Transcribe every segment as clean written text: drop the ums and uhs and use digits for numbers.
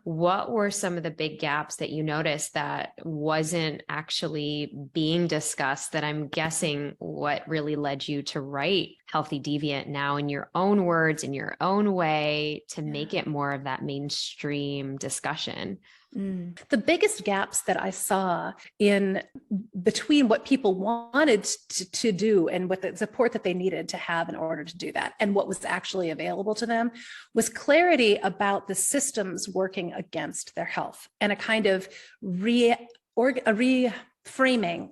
what were some of the big gaps that you noticed that wasn't actually being discussed, that I'm guessing what really led you to write Healthy Deviant now in your own words, in your own way, to make it more of that mainstream discussion? The biggest gaps that I saw in between what people wanted to do and what the support that they needed to have in order to do that and what was actually available to them was clarity about the systems working against their health and a kind of reframing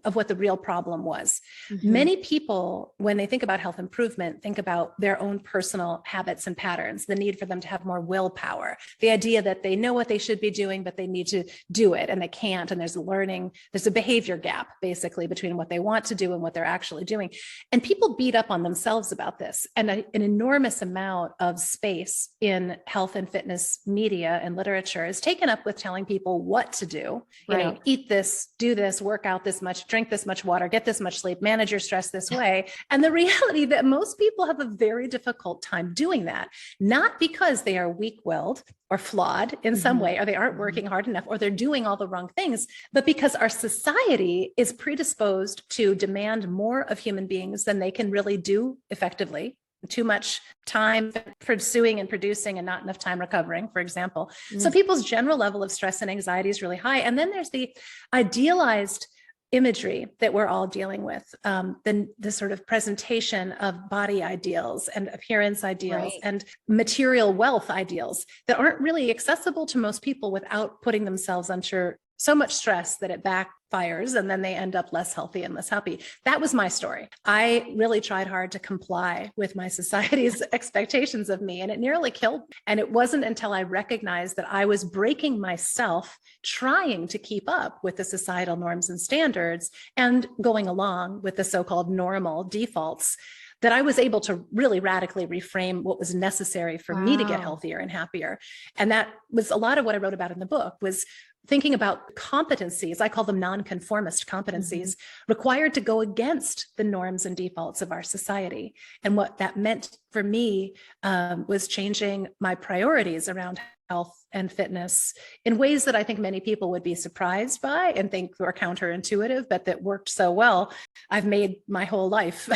of what the real problem was. Many people, when they think about health improvement, think about their own personal habits and patterns, the need for them to have more willpower, the idea that they know what they should be doing, but they need to do it and they can't. And there's a behavior gap basically between what they want to do and what they're actually doing. And people beat up on themselves about this. And an enormous amount of space in health and fitness media and literature is taken up with telling people what to do. You know, eat this, do this, work out this much, drink this much water, get this much sleep, manage your stress this way. And the reality that most people have a very difficult time doing that, not because they are weak-willed or flawed in some way, or they aren't working hard enough, or they're doing all the wrong things, but because our society is predisposed to demand more of human beings than they can really do effectively. Too much time pursuing and producing and not enough time recovering, for example. So people's general level of stress and anxiety is really high. And then there's the idealized imagery that we're all dealing with, the sort of presentation of body ideals and appearance ideals and material wealth ideals that aren't really accessible to most people without putting themselves under so much stress that it backfires and then they end up less healthy and less happy. That was my story. I really tried hard to comply with my society's expectations of me, and it nearly killed me. And it wasn't until I recognized that I was breaking myself trying to keep up with the societal norms and standards and going along with the so-called normal defaults that I was able to really radically reframe what was necessary for me to get healthier and happier. And that was a lot of what I wrote about in the book, was thinking about competencies, I call them nonconformist competencies, required to go against the norms and defaults of our society. And what that meant for me was changing my priorities around health and fitness in ways that I think many people would be surprised by and think were counterintuitive, but that worked so well. I've made my whole life,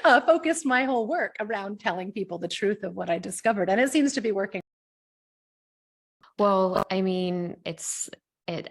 focused my whole work around telling people the truth of what I discovered. And it seems to be working. Well, I mean,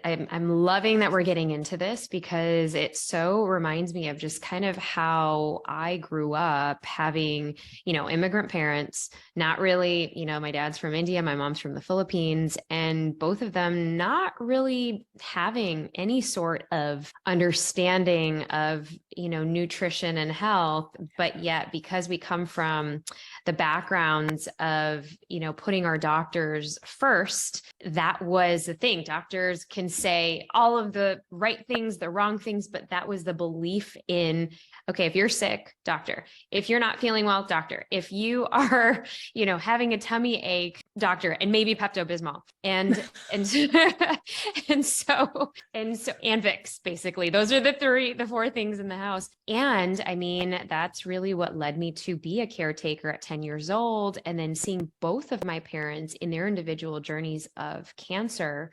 I'm loving that we're getting into this because it so reminds me of just kind of how I grew up having, immigrant parents, not really, my dad's from India, my mom's from the Philippines, and both of them not really having any sort of understanding of, nutrition and health. But yet, because we come from the backgrounds of, putting our doctors first, that was the thing. Doctors can say all of the right things, the wrong things, but that was the belief in, okay, if you're sick, doctor. If you're not feeling well, doctor. If you are, having a tummy ache, doctor, and maybe Pepto-Bismol. And Vicks, basically. Those are the four things in the house. And I mean, that's really what led me to be a caretaker at 10 years old. And then seeing both of my parents in their individual journeys of cancer,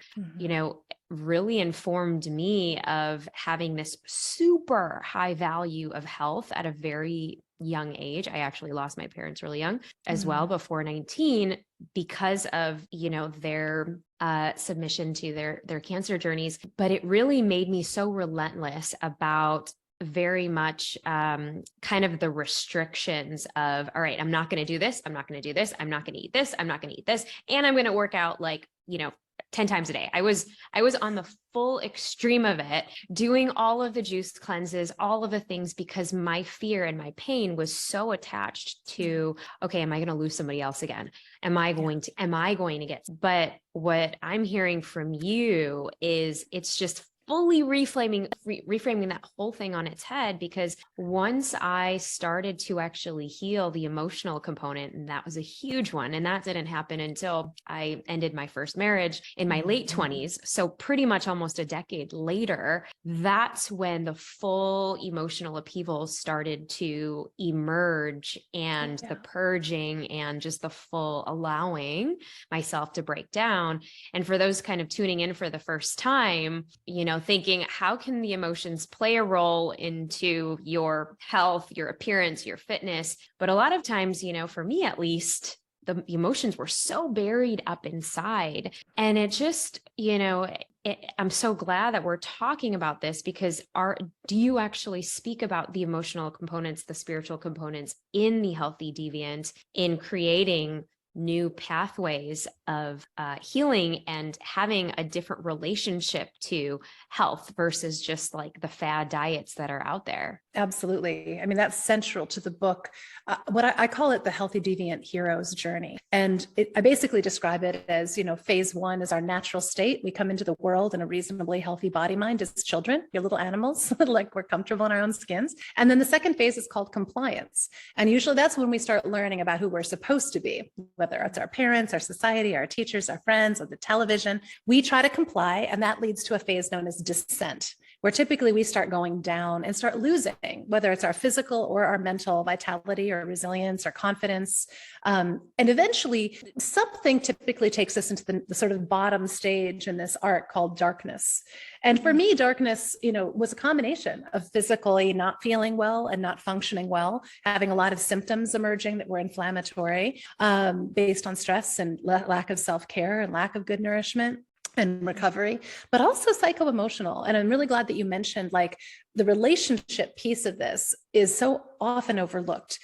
really informed me of having this super high value of health at a very young age. I actually lost my parents really young as well, before 19, because of, their submission to their cancer journeys. But it really made me so relentless about very much kind of the restrictions of, all right, I'm not going to do this. I'm not going to do this. I'm not going to eat this. I'm not going to eat this. And I'm going to work out 10 times a day. I was on the full extreme of it, doing all of the juice cleanses, all of the things, because my fear and my pain was so attached to, okay, am I going to lose somebody else again? Am I going to get, but what I'm hearing from you is it's just fully reframing that whole thing on its head, because once I started to actually heal the emotional component, and that was a huge one, and that didn't happen until I ended my first marriage in my late 20s. So pretty much almost a decade later, that's when the full emotional upheaval started to emerge, and the purging and just the full allowing myself to break down. And for those kind of tuning in for the first time, thinking, how can the emotions play a role into your health, your appearance, your fitness? But a lot of times, for me at least, the emotions were so buried up inside. And it just, I'm so glad that we're talking about this, because do you actually speak about the emotional components, the spiritual components in the healthy deviant, in creating new pathways of healing and having a different relationship to health versus just like the fad diets that are out there? Absolutely. I mean, that's central to the book. What I call it, the healthy deviant hero's journey. And I basically describe it as, phase one is our natural state. We come into the world in a reasonably healthy body mind as children, you're little animals, like we're comfortable in our own skins. And then the second phase is called compliance. And usually that's when we start learning about who we're supposed to be, whether it's our parents, our society, our teachers, our friends, or the television. We try to comply, and that leads to a phase known as descent, where typically we start going down and start losing, whether it's our physical or our mental vitality or resilience or confidence. And eventually something typically takes us into the sort of bottom stage in this arc called darkness. And for me, darkness, was a combination of physically not feeling well and not functioning well, having a lot of symptoms emerging that were inflammatory, based on stress and lack of self-care and lack of good nourishment and recovery, but also psycho-emotional. And I'm really glad that you mentioned like the relationship piece of this is so often overlooked.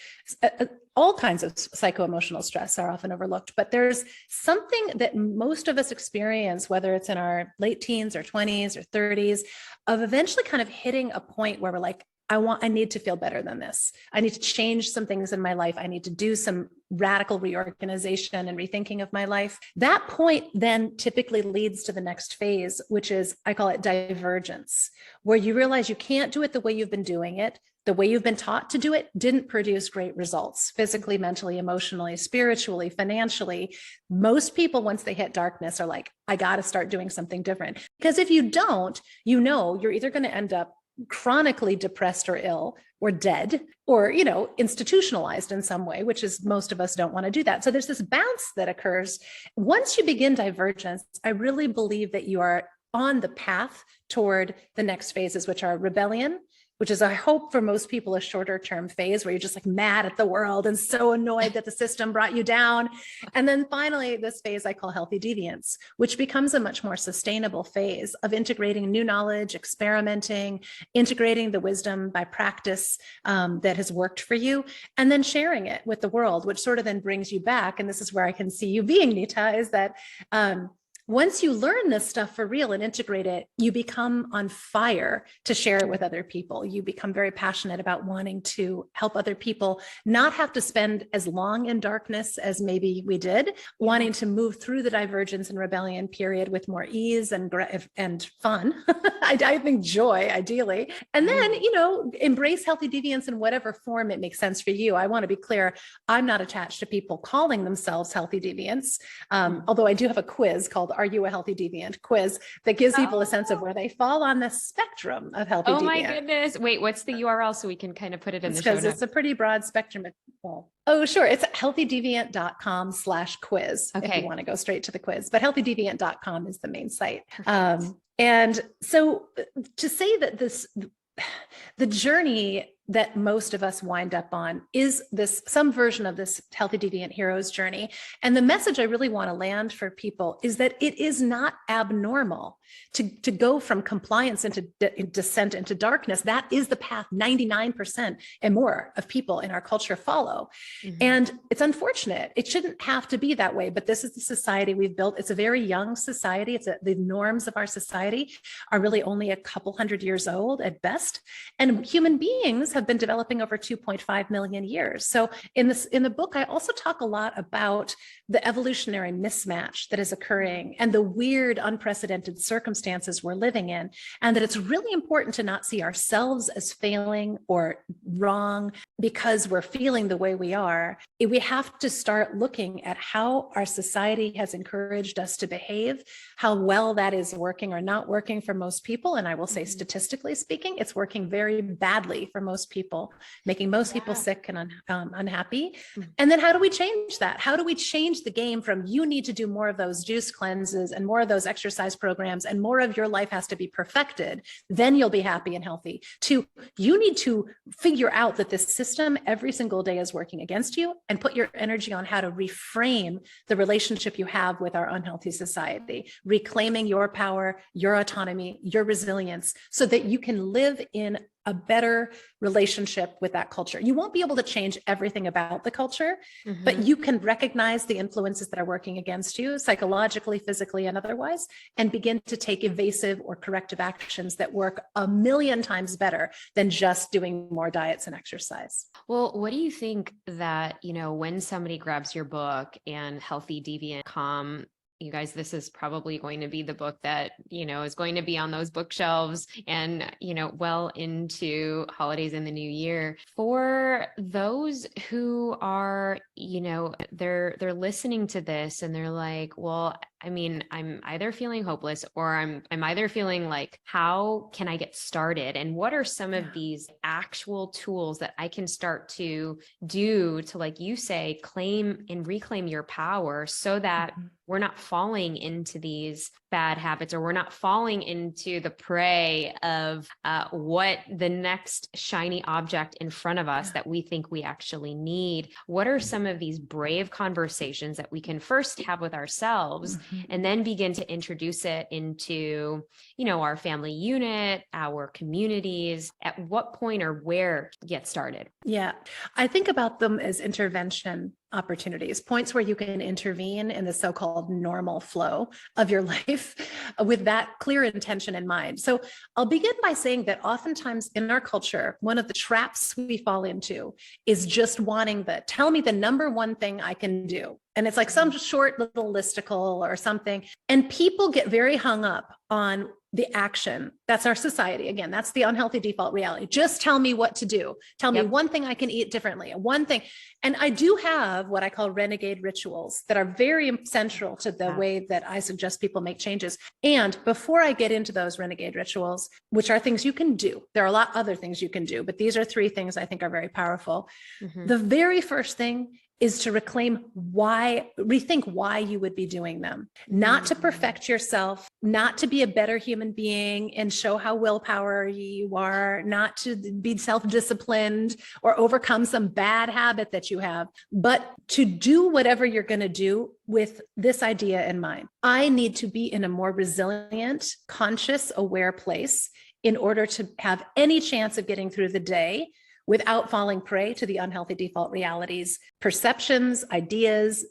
All kinds of psycho-emotional stress are often overlooked, but there's something that most of us experience, whether it's in our late teens or 20s or 30s, of eventually kind of hitting a point where we're like, I need to feel better than this. I need to change some things in my life. I need to do some radical reorganization and rethinking of my life. That point then typically leads to the next phase, which is, I call it divergence, where you realize you can't do it the way you've been doing it. The way you've been taught to do it didn't produce great results, physically, mentally, emotionally, spiritually, financially. Most people, once they hit darkness, are like, I got to start doing something different. Because if you don't, you're either going to end up chronically depressed or ill or dead or, institutionalized in some way, which is most of us don't want to do that. So there's this bounce that occurs. Once you begin divergence, I really believe that you are on the path toward the next phases, which are rebellion, which is, I hope for most people, a shorter term phase where you're just like mad at the world and so annoyed that the system brought you down. And then finally, this phase I call healthy deviance, which becomes a much more sustainable phase of integrating new knowledge, experimenting, integrating the wisdom by practice that has worked for you, and then sharing it with the world, which sort of then brings you back. And this is where I can see you being, Neeta, is that once you learn this stuff for real and integrate it, you become on fire to share it with other people. You become very passionate about wanting to help other people not have to spend as long in darkness as maybe we did, wanting to move through the divergence and rebellion period with more ease and fun. I think joy, ideally. And then, embrace healthy deviance in whatever form it makes sense for you. I want to be clear, I'm not attached to people calling themselves healthy deviants, although I do have a quiz called Are You a Healthy Deviant quiz that gives people a sense of where they fall on the spectrum of healthy deviant. Oh my goodness. Wait, what's the URL so we can kind of put it in the show notes? It's a pretty broad spectrum. Oh, sure. It's healthydeviant.com/quiz if you want to go straight to the quiz, but healthydeviant.com is the main site. And so to say that the journey that most of us wind up on is some version of this healthy deviant hero's journey. And the message I really want to land for people is that it is not abnormal to go from compliance into descent into darkness. That is the path 99% and more of people in our culture follow. Mm-hmm. And it's unfortunate. It shouldn't have to be that way, but this is the society we've built. It's a very young society. The norms of our society are really only a couple hundred years old at best. And human beings have been developing over 2.5 million years. So in the book, I also talk a lot about the evolutionary mismatch that is occurring and the weird, unprecedented circumstances we're living in, and that it's really important to not see ourselves as failing or wrong because we're feeling the way we are. We have to start looking at how our society has encouraged us to behave, how well that is working or not working for most people. And I will say, statistically speaking, it's working very badly for most people, making most people sick and unhappy. And then how do we change that? How do we change the game from you need to do more of those juice cleanses and more of those exercise programs and more of your life has to be perfected, then you'll be happy and healthy, to you need to figure out that this system every single day is working against you and put your energy on how to reframe the relationship you have with our unhealthy society, reclaiming your power, your autonomy, your resilience, so that you can live in a better relationship with that culture. You won't be able to change everything about the culture, but you can recognize the influences that are working against you psychologically, physically, and otherwise, and begin to take evasive or corrective actions that work a million times better than just doing more diets and exercise. Well, what do you think that, when somebody grabs your book and Healthy, Deviant, Calm, you guys, this is probably going to be the book that, is going to be on those bookshelves and, well into holidays in the new year. For those who are, they're listening to this and they're like, well, I mean, I'm either feeling hopeless or I'm either feeling like, how can I get started? And what are some of these actual tools that I can start to do to, like you say, claim and reclaim your power so that we're not falling into these bad habits, or we're not falling into the prey of what the next shiny object in front of us that we think we actually need? What are some of these brave conversations that we can first have with ourselves and then begin to introduce it into, our family unit, our communities? At what point or where get started? Yeah, I think about them as intervention opportunities, points where you can intervene in the so-called normal flow of your life with that clear intention in mind. So I'll begin by saying that oftentimes in our culture, one of the traps we fall into is just wanting tell me the number one thing I can do. And it's like some short little listicle or something. And people get very hung up on the action. That's our society. Again, that's the unhealthy default reality. Just tell me what to do. Tell me one thing I can eat differently, one thing. And I do have what I call renegade rituals that are very central to the way that I suggest people make changes. And before I get into those renegade rituals, which are things you can do, there are a lot of other things you can do, but these are three things I think are very powerful. The very first thing is to rethink why you would be doing them, not to perfect yourself, not to be a better human being and show how willpower you are, not to be self-disciplined or overcome some bad habit that you have, but to do whatever you're going to do with this idea in mind. I need to be in a more resilient, conscious, aware place in order to have any chance of getting through the day without falling prey to the unhealthy default realities, perceptions, ideas,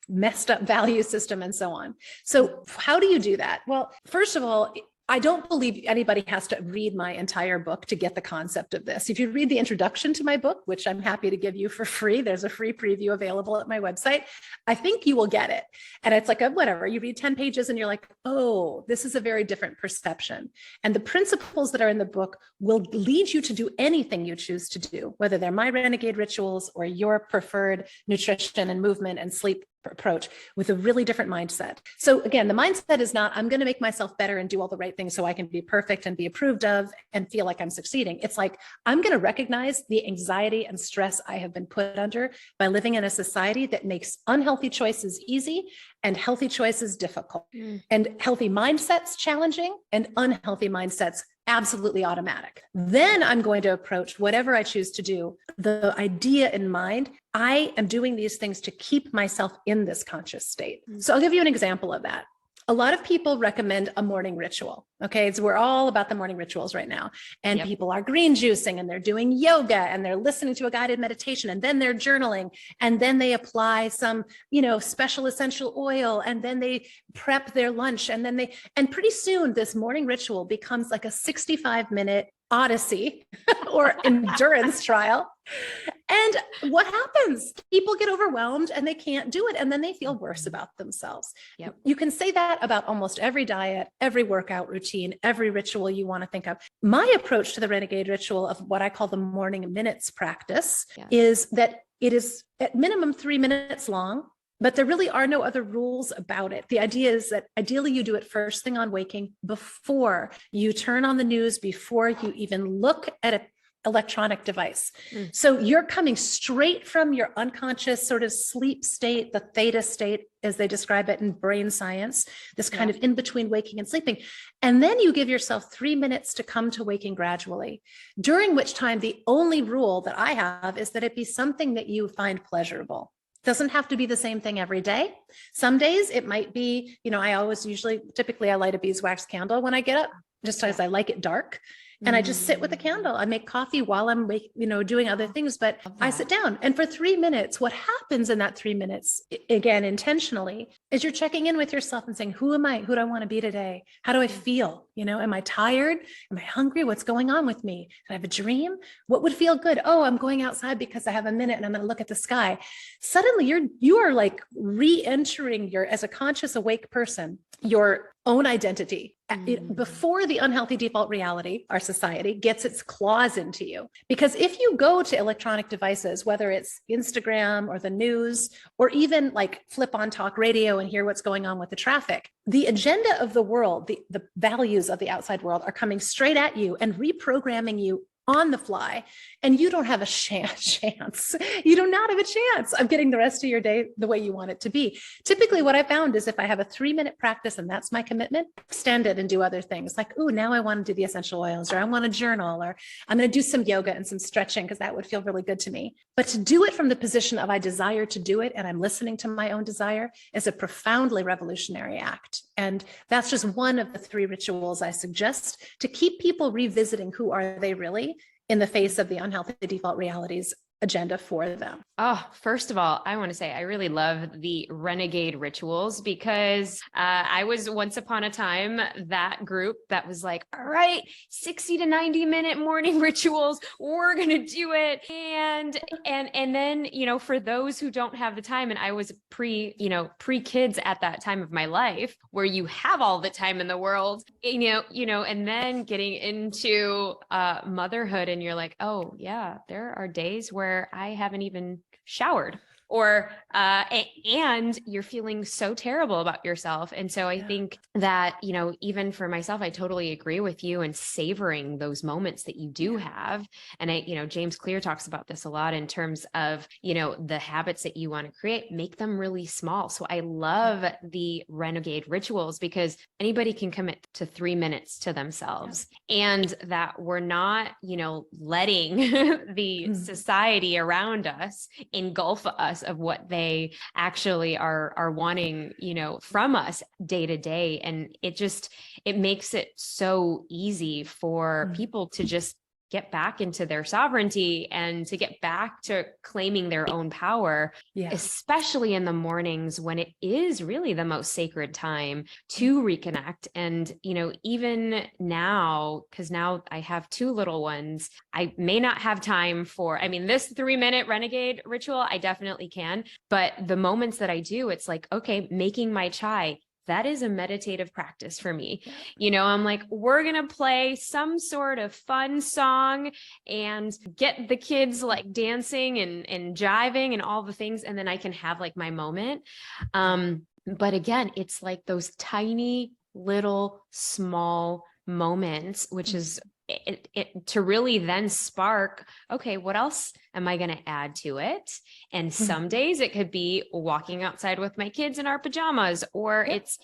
messed up value system, and so on. So how do you do that? Well, first of all, I don't believe anybody has to read my entire book to get the concept of this. If you read the introduction to my book, which I'm happy to give you for free, there's a free preview available at my website, I think you will get it. And it's like whatever, you read 10 pages and you're like, oh, this is a very different perception. And the principles that are in the book will lead you to do anything you choose to do, whether they're my renegade rituals or your preferred nutrition and movement and sleep approach, with a really different mindset. So again, the mindset is not, I'm going to make myself better and do all the right things so I can be perfect and be approved of and feel like I'm succeeding. It's like, I'm going to recognize the anxiety and stress I have been put under by living in a society that makes unhealthy choices easy and healthy choices difficult, and healthy mindsets challenging and unhealthy mindsets absolutely automatic. Then I'm going to approach whatever I choose to do, the idea in mind, I am doing these things to keep myself in this conscious state. So I'll give you an example of that. A lot of people recommend a morning ritual. Okay. So we're all about the morning rituals right now. And people are green juicing and they're doing yoga and they're listening to a guided meditation and then they're journaling and then they apply some, special essential oil and then they prep their lunch and and pretty soon this morning ritual becomes like a 65-minute odyssey or endurance trial. And what happens? People get overwhelmed and they can't do it. And then they feel worse about themselves. Yep. You can say that about almost every diet, every workout routine, every ritual you want to think of. My approach to the renegade ritual of what I call the morning minutes practice is that it is at minimum 3 minutes long, but there really are no other rules about it. The idea is that ideally you do it first thing on waking, before you turn on the news, before you even look at an electronic device. So you're coming straight from your unconscious sort of sleep state, the theta state, as they describe it in brain science, this kind of in between waking and sleeping. And then you give yourself 3 minutes to come to waking gradually, during which time the only rule that I have is that it be something that you find pleasurable. Doesn't have to be the same thing every day. Some days it might be, typically I light a beeswax candle when I get up, just because I like it dark. And I just sit with a candle. I make coffee while I'm, doing other things, but I sit down. And for 3 minutes, what happens in that 3 minutes, again, intentionally, is you're checking in with yourself and saying, who am I? Who do I want to be today? How do I feel? Am I tired? Am I hungry? What's going on with me? Did I have a dream? What would feel good? Oh, I'm going outside because I have a minute and I'm going to look at the sky. Suddenly you are like re-entering as a conscious awake person, your own identity before the unhealthy default reality, our society, gets its claws into you. Because if you go to electronic devices, whether it's Instagram or the news, or even like flip on talk radio and hear what's going on with the traffic, the agenda of the world, the values of the outside world are coming straight at you and reprogramming you on the fly, and you don't have a chance. You do not have a chance of getting the rest of your day the way you want it to be. Typically, what I found is if I have a 3-minute practice and that's my commitment, extend it and do other things like, oh, now I want to do the essential oils, or I want to journal, or I'm going to do some yoga and some stretching because that would feel really good to me. But to do it from the position of I desire to do it and I'm listening to my own desire is a profoundly revolutionary act. And that's just one of the 3 rituals I suggest to keep people revisiting who are they really in the face of the unhealthy default realities agenda for them. Oh, first of all, I want to say I really love the renegade rituals because I was once upon a time that group that was like, all right, 60 to 90 minute morning rituals, we're going to do it. And then, for those who don't have the time, and I was pre kids at that time of my life where you have all the time in the world, and then getting into motherhood and you're like, oh yeah, there are days where I haven't even showered or and you're feeling so terrible about yourself. And so I think that, even for myself, I totally agree with you in savoring those moments that you do have. And James Clear talks about this a lot in terms of, the habits that you want to create, make them really small. So I love the renegade rituals because anybody can commit to 3 minutes to themselves and that we're not, letting the society around us engulf us of what they actually are wanting, from us day to day. And it makes it so easy for people to just get back into their sovereignty and to get back to claiming their own power, especially in the mornings when it is really the most sacred time to reconnect. And, even now, because now I have 2 little ones, I may not have time for, this 3-minute renegade ritual, I definitely can. But the moments that I do, it's like, okay, making my chai, that is a meditative practice for me. I'm like, we're going to play some sort of fun song and get the kids like dancing and jiving and all the things. And then I can have like my moment. But again, it's like those tiny little small moments, which is to really then spark, okay, what else am I going to add to it? And some days it could be walking outside with my kids in our pajamas, or it's,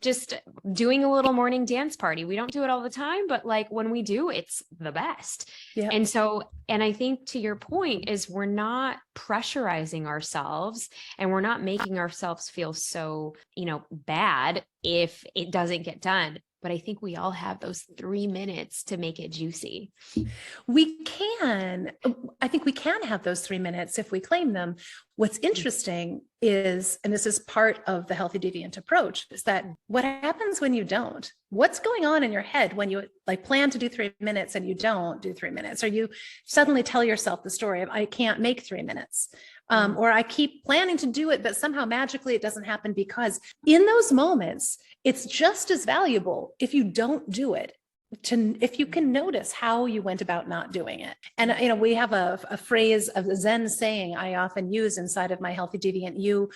just doing a little morning dance party. We don't do it all the time, but like when we do, it's the best. Yeah. And I think to your point is we're not pressurizing ourselves and we're not making ourselves feel so, bad if it doesn't get done. But I think we all have those 3 minutes to make it juicy. I think we can have those 3 minutes if we claim them. What's interesting is, and this is part of the healthy deviant approach, is that what happens when you don't? What's going on in your head when you like plan to do 3 minutes and you don't do 3 minutes, or you suddenly tell yourself the story of, I can't make 3 minutes. Or I keep planning to do it, but somehow magically it doesn't happen, because in those moments, it's just as valuable if you don't do it, if you can notice how you went about not doing it. And, we have a phrase of the Zen saying I often use inside of my Healthy Deviant You,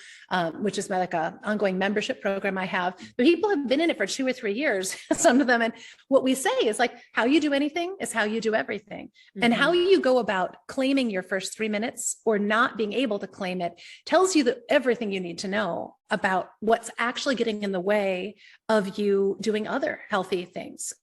which is like a ongoing membership program I have, but people have been in it for 2 or 3 years, some of them. And what we say is like, how you do anything is how you do everything. And how you go about claiming your first 3 minutes or not being able to claim it tells you everything you need to know about what's actually getting in the way of you doing other healthy things.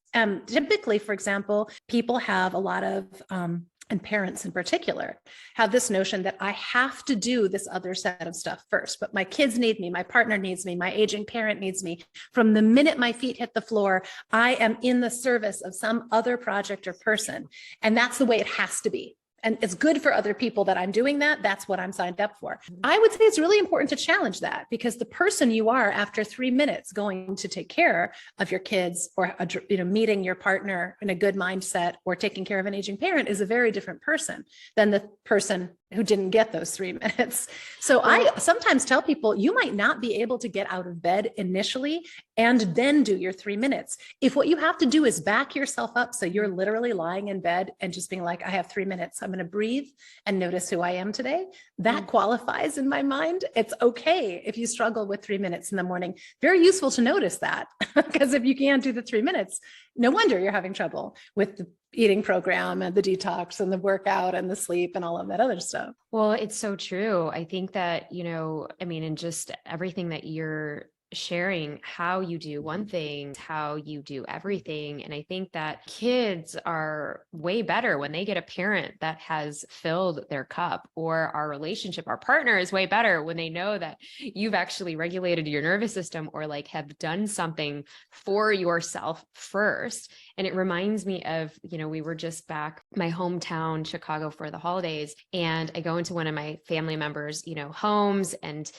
Typically, for example, people have a lot of, and parents in particular, have this notion that I have to do this other set of stuff first, but my kids need me, my partner needs me, my aging parent needs me. From the minute my feet hit the floor, I am in the service of some other project or person. And that's the way it has to be. And it's good for other people that I'm doing that. That's what I'm signed up for. I would say it's really important to challenge that, because the person you are after 3 minutes going to take care of your kids, or, meeting your partner in a good mindset, or taking care of an aging parent is a very different person than the person who didn't get those 3 minutes. So I sometimes tell people, you might not be able to get out of bed initially and then do your 3 minutes. If what you have to do is back yourself up, so you're literally lying in bed and just being like, I have 3 minutes, I'm going to breathe and notice who I am today. That qualifies in my mind. It's okay if you struggle with 3 minutes in the morning. Very useful to notice that, because if you can't do the 3 minutes, no wonder you're having trouble with the eating program and the detox and the workout and the sleep and all of that other stuff. Well, it's so true. I think that, and just everything that you're sharing, how you do one thing, how you do everything. And I think that kids are way better when they get a parent that has filled their cup, or our relationship, our partner is way better when they know that you've actually regulated your nervous system, or like have done something for yourself first. And it reminds me of, we were just back my hometown, Chicago, for the holidays. And I go into one of my family members, homes, and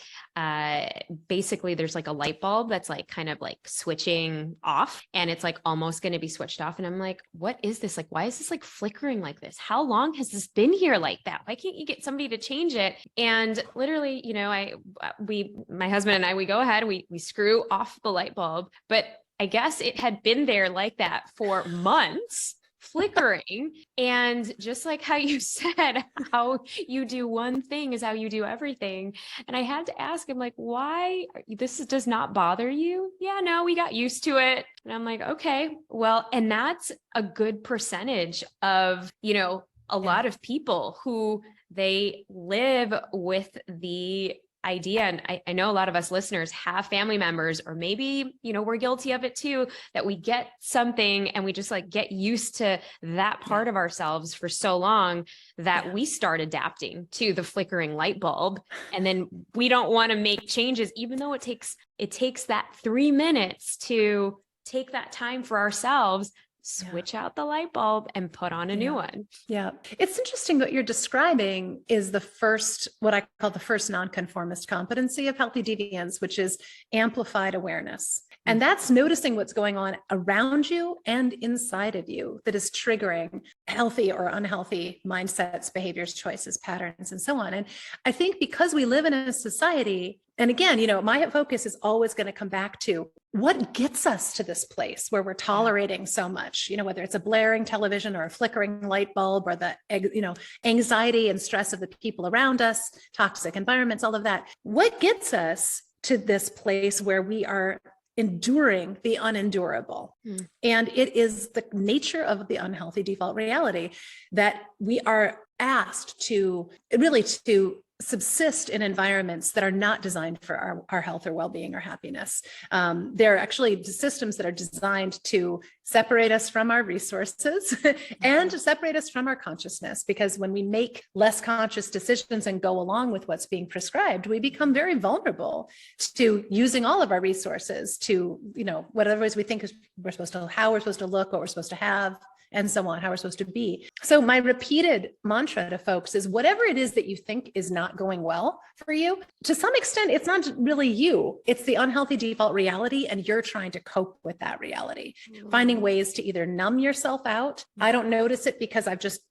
basically there's like a light bulb that's like kind of like switching off, and it's like almost going to be switched off. And I'm like, what is this? Like, why is this like flickering like this? How long has this been here like that? Why can't you get somebody to change it? And literally, my husband and I, we go ahead, we screw off the light bulb, but I guess it had been there like that for months, flickering. And just like how you said, how you do one thing is how you do everything. And I had to ask him, like, why this does not bother you? Yeah, no, we got used to it. And I'm like, okay, well, and that's a good percentage of, a lot of people who they live with the idea. And I know a lot of us listeners have family members, or maybe, we're guilty of it too, that we get something and we just like get used to that part of ourselves for so long that we start adapting to the flickering light bulb. And then we don't want to make changes, even though it takes that 3 minutes to take that time for ourselves, switch out the light bulb and put on a new one. Yeah. It's interesting what you're describing is what I call the first nonconformist competency of healthy deviance, which is amplified awareness. And that's noticing what's going on around you and inside of you that is triggering healthy or unhealthy mindsets, behaviors, choices, patterns, and so on. And I think because we live in a society, and again, my focus is always going to come back to what gets us to this place where we're tolerating so much, whether it's a blaring television or a flickering light bulb, or the, anxiety and stress of the people around us, toxic environments, all of that. What gets us to this place where we are enduring the unendurable. And it is the nature of the unhealthy default reality that we are asked to really to subsist in environments that are not designed for our health or well-being or happiness. They're actually systems that are designed to separate us from our resources and to separate us from our consciousness, because when we make less conscious decisions and go along with what's being prescribed, we become very vulnerable to using all of our resources to, whatever it is we think is how we're supposed to look, what we're supposed to have, and so on, how we're supposed to be. So my repeated mantra to folks is whatever it is that you think is not going well for you, to some extent, it's not really you, it's the unhealthy default reality, and you're trying to cope with that reality. Finding ways to either numb yourself out. I don't notice it because I've just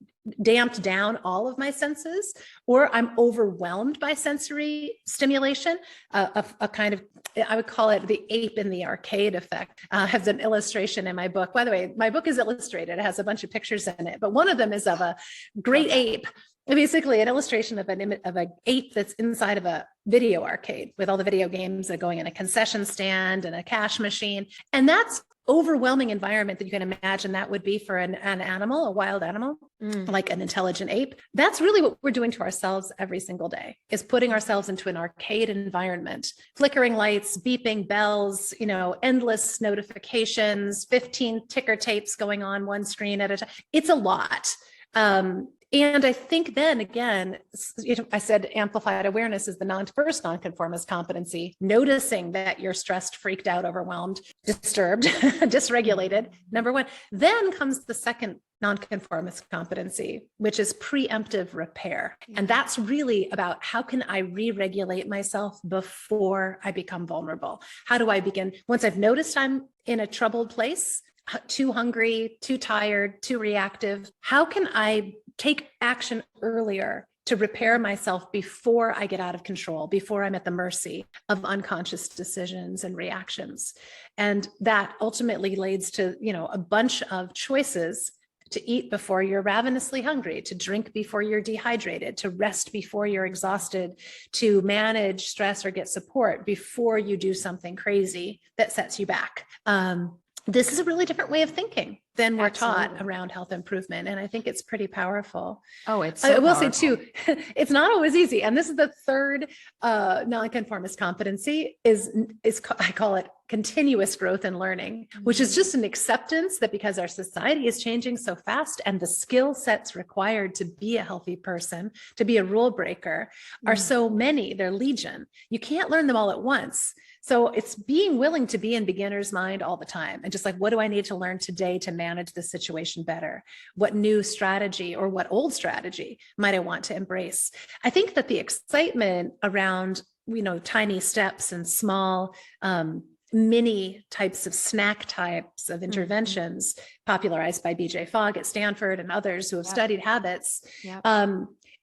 damped down all of my senses, or I'm overwhelmed by sensory stimulation, a kind of, I would call it the ape in the arcade effect. I have an illustration in my book. By the way, my book is illustrated. It has a bunch of pictures in it, but one of them is of a great ape, basically an illustration of an ape that's inside of a video arcade with all the video games that are going in a concession stand and a cash machine. And that's overwhelming environment that you can imagine that would be for an animal, a wild animal, like an intelligent ape. That's really what we're doing to ourselves every single day, is putting ourselves into an arcade environment, flickering lights, beeping bells, endless notifications, 15 ticker tapes going on one screen at a time. It's a lot. And I think then again, I said amplified awareness is the first nonconformist competency, noticing that you're stressed, freaked out, overwhelmed, disturbed, dysregulated, number one. Then comes the second nonconformist competency, which is preemptive repair. And that's really about how can I re-regulate myself before I become vulnerable? How do I begin? Once I've noticed I'm in a troubled place, too hungry, too tired, too reactive, how can I take action earlier to repair myself before I get out of control, before I'm at the mercy of unconscious decisions and reactions? And that ultimately leads to, a bunch of choices: to eat before you're ravenously hungry, to drink before you're dehydrated, to rest before you're exhausted, to manage stress or get support before you do something crazy that sets you back. This is a really different way of thinking than we're taught around health improvement. And I think it's pretty powerful. Oh, it's so I will powerful. say too, it's not always easy. And this is the third nonconformist competency is I call it continuous growth and learning, which is just an acceptance that because our society is changing so fast and the skill sets required to be a healthy person, to be a rule breaker, are so many, they're legion. You can't learn them all at once. So it's being willing to be in beginner's mind all the time. And just like, what do I need to learn today to manage the situation better? What new strategy or what old strategy might I want to embrace? I think that the excitement around, tiny steps and small, mini types of snack types of interventions popularized by BJ Fogg at Stanford and others who have studied habits,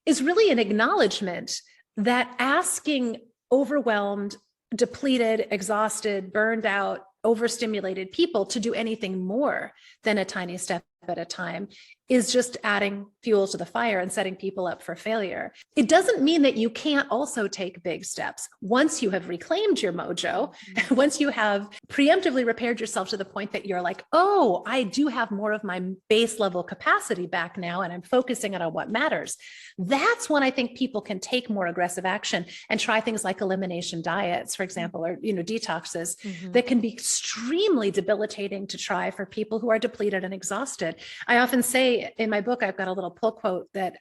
is really an acknowledgement that asking overwhelmed, depleted, exhausted, burned out, overstimulated people to do anything more than a tiny step at a time is just adding fuel to the fire and setting people up for failure. It doesn't mean that you can't also take big steps. Once you have reclaimed your mojo, once you have preemptively repaired yourself to the point that you're like, oh, I do have more of my base level capacity back now, and I'm focusing on what matters. That's when I think people can take more aggressive action and try things like elimination diets, for example, or, detoxes that can be extremely debilitating to try for people who are depleted and exhausted. I often say in my book, I've got a little pull quote that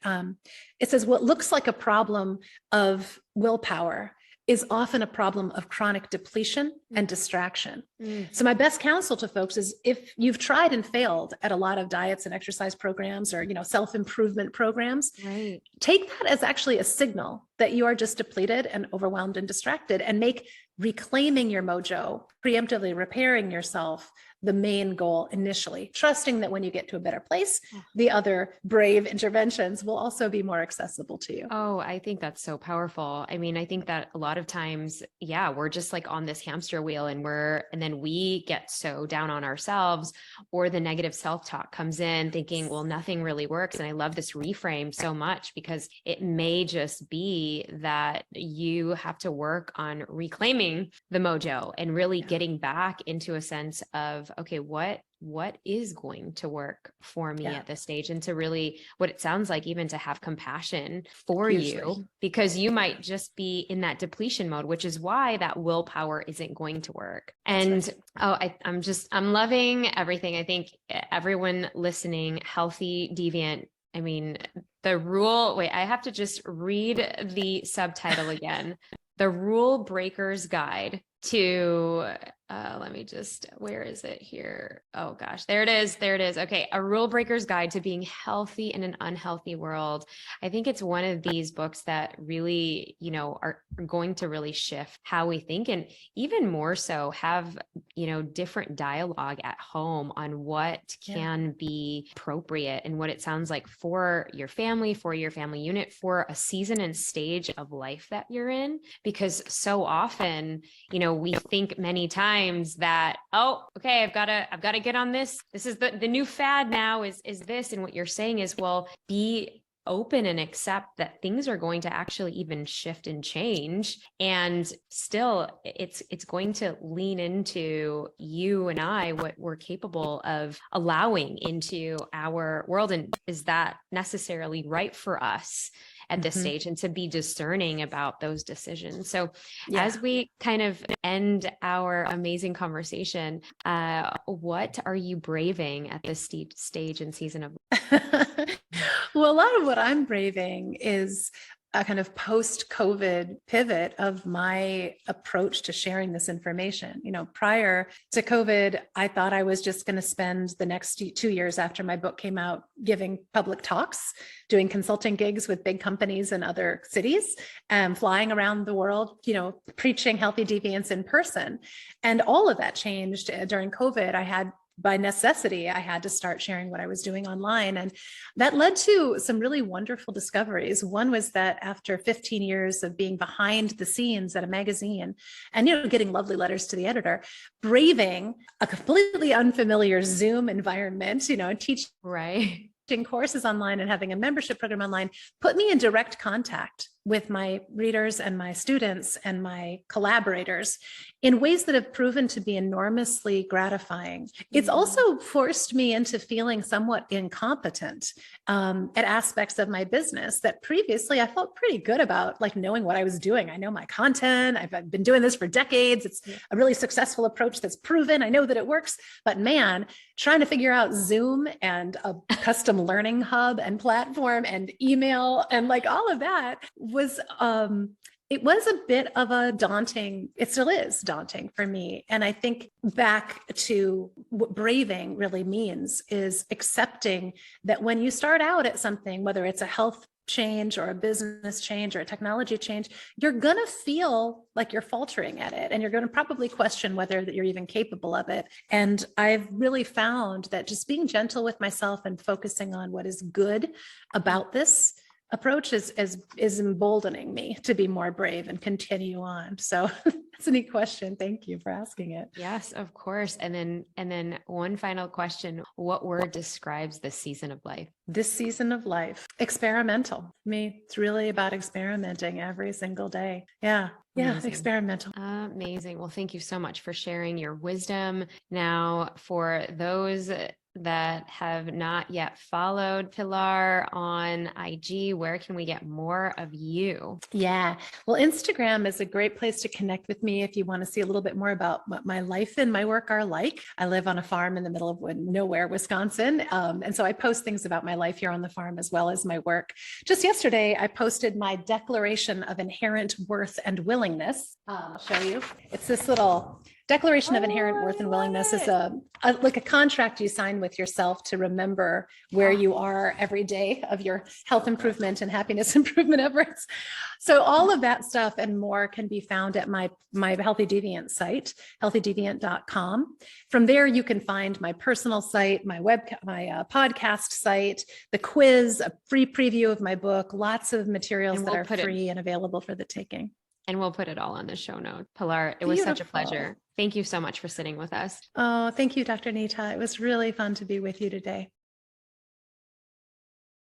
it says, what looks like a problem of willpower is often a problem of chronic depletion and distraction. So my best counsel to folks is, if you've tried and failed at a lot of diets and exercise programs or, self-improvement programs, take that as actually a signal that you are just depleted and overwhelmed and distracted, and make reclaiming your mojo, preemptively repairing yourself, the main goal initially, trusting that when you get to a better place, the other brave interventions will also be more accessible to you. Oh, I think that's so powerful. I mean, I think that a lot of times, yeah, we're just like on this hamster wheel and then we get so down on ourselves, or the negative self-talk comes in thinking, well, nothing really works. And I love this reframe so much, because it may just be that you have to work on reclaiming the mojo and really getting back into a sense of, okay, what is going to work for me at this stage, and to really, what it sounds like, even to have compassion for you, because you might just be in that depletion mode, which is why that willpower isn't going to work. And I'm loving everything. I think everyone listening, healthy, deviant, I mean, the rule, wait, I have to just read the subtitle again. The Rule Breaker's Guide to, let me just, where is it here? Oh gosh, there it is. There it is. Okay. A Rule Breaker's Guide to Being Healthy in an Unhealthy World. I think it's one of these books that really, are going to really shift how we think, and even more so have, different dialogue at home on what can be appropriate and what it sounds like for your family unit, for a season and stage of life that you're in. Because so often, we think many times that, oh, okay, I've got to get on this. This is the new fad now is this. And what you're saying is, well, be open and accept that things are going to actually even shift and change. And still it's going to lean into you and I, what we're capable of allowing into our world. And is that necessarily right for us at this stage, and to be discerning about those decisions. So as we kind of end our amazing conversation, what are you braving at this stage and season of life? Well, a lot of what I'm braving is a kind of post-COVID pivot of my approach to sharing this information. Prior to COVID, I thought I was just going to spend the next 2 years after my book came out giving public talks, doing consulting gigs with big companies in other cities, and flying around the world, preaching healthy deviance in person. And all of that changed during COVID. By necessity, I had to start sharing what I was doing online. And that led to some really wonderful discoveries. One was that after 15 years of being behind the scenes at a magazine and, getting lovely letters to the editor, braving a completely unfamiliar Zoom environment, teaching courses online and having a membership program online, put me in direct contact with my readers and my students and my collaborators in ways that have proven to be enormously gratifying. It's also forced me into feeling somewhat incompetent at aspects of my business that previously I felt pretty good about, like knowing what I was doing. I know my content. I've been doing this for decades. It's a really successful approach that's proven. I know that it works, but man, trying to figure out Zoom and a custom learning hub and platform and email and like all of that was it was a bit of a daunting, it still is daunting for me. And I think back to what braving really means is accepting that when you start out at something, whether it's a health change or a business change or a technology change, you're going to feel like you're faltering at it. And you're going to probably question whether that you're even capable of it. And I've really found that just being gentle with myself and focusing on what is good about this approach is emboldening me to be more brave and continue on. So that's a neat question. Thank you for asking it. Yes, of course. And then one final question. What word describes this season of life? This season of life, experimental. Me, it's really about experimenting every single day. Yeah. Amazing. Experimental. Amazing. Well, thank you so much for sharing your wisdom. Now, for those that have not yet followed Pilar on IG, where can we get more of you? Yeah. Well, Instagram is a great place to connect with me if you want to see a little bit more about what my life and my work are like. I live on a farm in the middle of nowhere, Wisconsin. And so I post things about my life here on the farm as well as my work. Just yesterday, I posted my declaration of inherent worth and willingness. I'll show you. It's this little Declaration of Oh, Inherent Worth and I love Willingness is it. like a contract you sign with yourself to remember where you are every day of your health improvement and happiness improvement efforts. So all of that stuff and more can be found at my Healthy Deviant site, healthydeviant.com. From there, you can find my personal site, my podcast site, the quiz, a free preview of my book, lots of materials that are free and available for the taking. And we'll put it all on the show notes. Pilar, it was such a pleasure. Thank you so much for sitting with us. Oh, thank you, Dr. Neeta. It was really fun to be with you today.